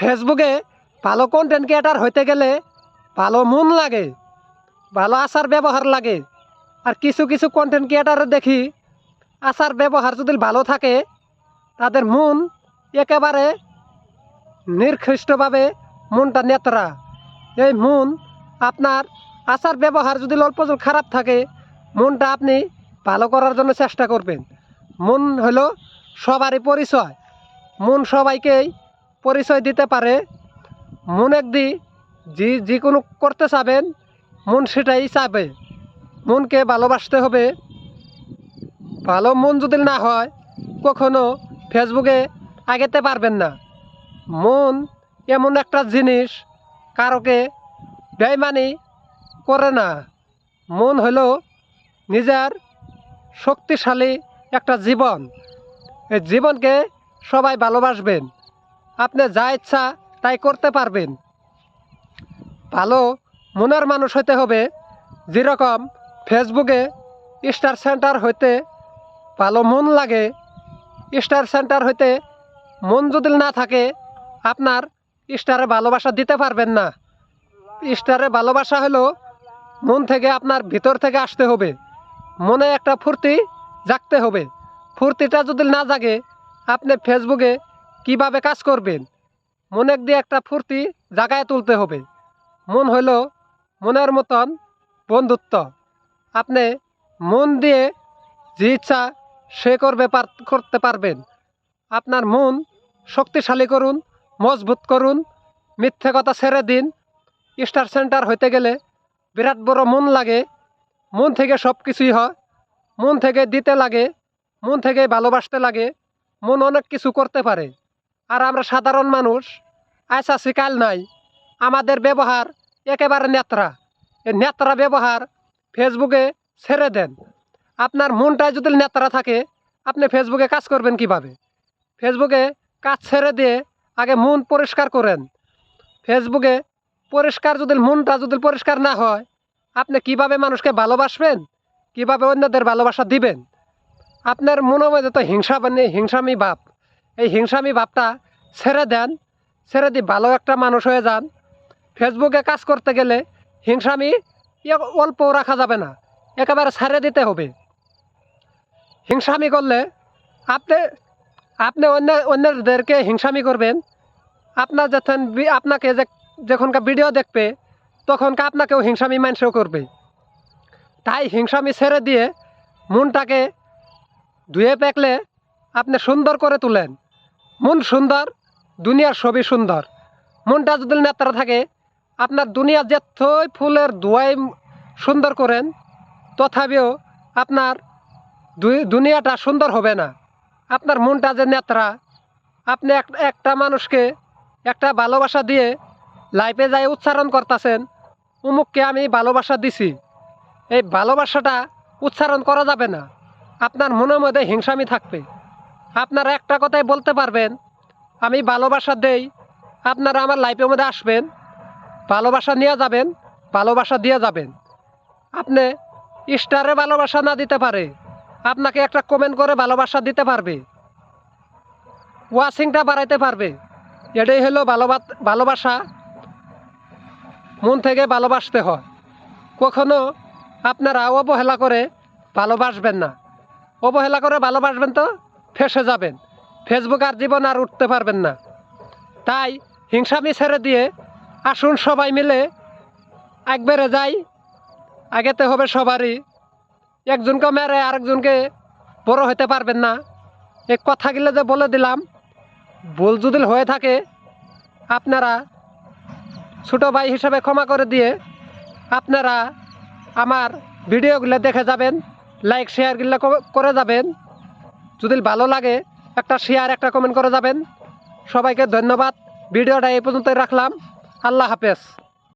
ফেসবুকে ভালো content creator হইতে গেলে ভালো মন লাগে, ভালো আচার ব্যবহার লাগে। আর কিছু কিছু কন্টেন্ট ক্রিয়েটারে দেখি আচার ব্যবহার যদি ভালো থাকে তাদের মন একেবারে নির্দিষ্টভাবে মনটা নেতরা। এই মন আপনার আচার ব্যবহার যদি অল্প খারাপ থাকে মনটা আপনি ভালো করার জন্য চেষ্টা করবেন। মন হলো সবারই পরিচয়, মন সবাইকেই পরিচয় দিতে পারে। মন একদি যে কোনো করতে চাবেন মন সেটাই চাবে। মনকে ভালোবাসতে হবে। ভালো মন যদি না হয় কখনো ফেসবুকে আগাতে পারবেন না। মন এমন একটা জিনিস কারোকে বেইমানি করে না। মন হলো নিজের শক্তিশালী একটা জীবন। এই জীবনকে সবাই ভালোবাসবেন। আপনি যা ইচ্ছা তাই করতে পারবেন। ভালো মনের মানুষ হতে হবে। যেরকম ফেসবুকে স্টার সেন্টার হইতে ভালো মন লাগে, স্টার সেন্টার হইতে মন যদি না থাকে আপনার স্টারে ভালোবাসা দিতে পারবেন না। স্টারে ভালোবাসা হলো মন থেকে, আপনার ভিতর থেকে আসতে হবে। মনে একটা ফুর্তি জাগতে হবে। ফুর্তিটা যদি না জাগে আপনি ফেসবুকে কিভাবে কাজ করবেন? মনে দিয়ে একটা ফুর্তি জাগায় তুলতে হবে। মন হইল মনের মতন বন্ধুত্ব। আপনি মন দিয়ে যে ইচ্ছা সে করতে পারবেন। আপনার মন শক্তিশালী করুন, মজবুত করুন, মিথ্যে কথা ছেড়ে দিন। স্টার সেন্টার হইতে গেলে বিরাট বড় মন লাগে। মন থেকে সব কিছুই হয়। মন থেকে দিতে লাগে, মন থেকে ভালোবাসতে লাগে। মন অনেক কিছু করতে পারে। আর আমরা সাধারণ মানুষ, আজ আছি কাল নাই। আমাদের ব্যবহার একেবারে নেত্রা। এই নেত্রা ব্যবহার ফেসবুকে ছেড়ে দেন। আপনার মনটাই যদি নেত্রা থাকে আপনি ফেসবুকে কাজ করবেন কিভাবে? ফেসবুকে কাজ ছেড়ে দিয়ে আগে মন পরিষ্কার করেন। ফেসবুকে পরিষ্কার যদি মনটা যদি পরিষ্কার না হয় আপনি কিভাবে মানুষকে ভালোবাসবেন, কিভাবে অন্যদের ভালোবাসা দিবেন? আপনার মনের মধ্যে তো হিংসামি ভাব। এই হিংসামি ভাবটা ছেড়ে দেন। ছেড়ে দিয়ে ভালো একটা মানুষ হয়ে যান। ফেসবুকে কাজ করতে গেলে হিংসামি অল্প রাখা যাবে না, একেবারে ছেড়ে দিতে হবে। হিংসামি করলে আপনি আপনি অন্যদেরকে হিংসামি করবেন। আপনার আপনাকে যখনকার ভিডিও দেখবে তখনকার আপনাকেও হিংসামি মানুষও করবে। তাই হিংসামি ছেড়ে দিয়ে মনটাকে ধুয়ে পেকলে আপনি সুন্দর করে তুলেন। মন সুন্দর, দুনিয়ার সবই সুন্দর। মনটা যদি নেত্রা থাকে আপনার দুনিয়া যেতই ফুলের ধোঁয়ায় সুন্দর করেন তথাপিও আপনার দুনিয়াটা সুন্দর হবে না। আপনার মনটা যে নেত্রা, আপনি একটা মানুষকে একটা ভালোবাসা দিয়ে লাইফে যাই উচ্চারণ করতেছেন অমুককে আমি ভালোবাসা দিছি। এই ভালোবাসাটা উচ্চারণ করা যাবে না। আপনার মনের মধ্যে হিংসামি থাকবে। আপনারা একটা কথাই বলতে পারবেন আমি ভালোবাসা দেই, আপনারা আমার লাইফের মধ্যে আসবেন, ভালোবাসা নিয়ে যাবেন, ভালোবাসা দিয়ে যাবেন। আপনি স্টারে ভালোবাসা না দিতে পারে আপনাকে একটা কমেন্ট করে ভালোবাসা দিতে পারবে, ওয়াচিংটা বাড়াইতে পারবে। এটাই হলো ভালোবাসা। মন থেকে ভালোবাসতে হয়। কখনো আপনারা অবহেলা করে ভালোবাসবেন না। অবহেলা করে ভালোবাসবেন তো ফেসে যাবেন। ফেসবুক আর জীবন আর উঠতে পারবেন না। তাই হিংসামি ছেড়ে দিয়ে আসুন সবাই মিলে একবারে যাই। আগেতে হবে সবারই। একজনকে মেরে আরেকজনকে বড় হতে পারবেন না। এই কথাগুলো যে বলে দিলাম, ভুল যদি হয়ে থাকে আপনারা ছোটো ভাই হিসাবে ক্ষমা করে দিয়ে আপনারা আমার ভিডিওগুলো দেখে যাবেন, লাইক শেয়ারগুলো করে যাবেন। যদি ভালো লাগে একটা শেয়ার, একটা কমেন্ট করে যাবেন। সবাইকে ধন্যবাদ। ভিডিওটা এই পর্যন্তই রাখলাম। আল্লাহ হাফেজ।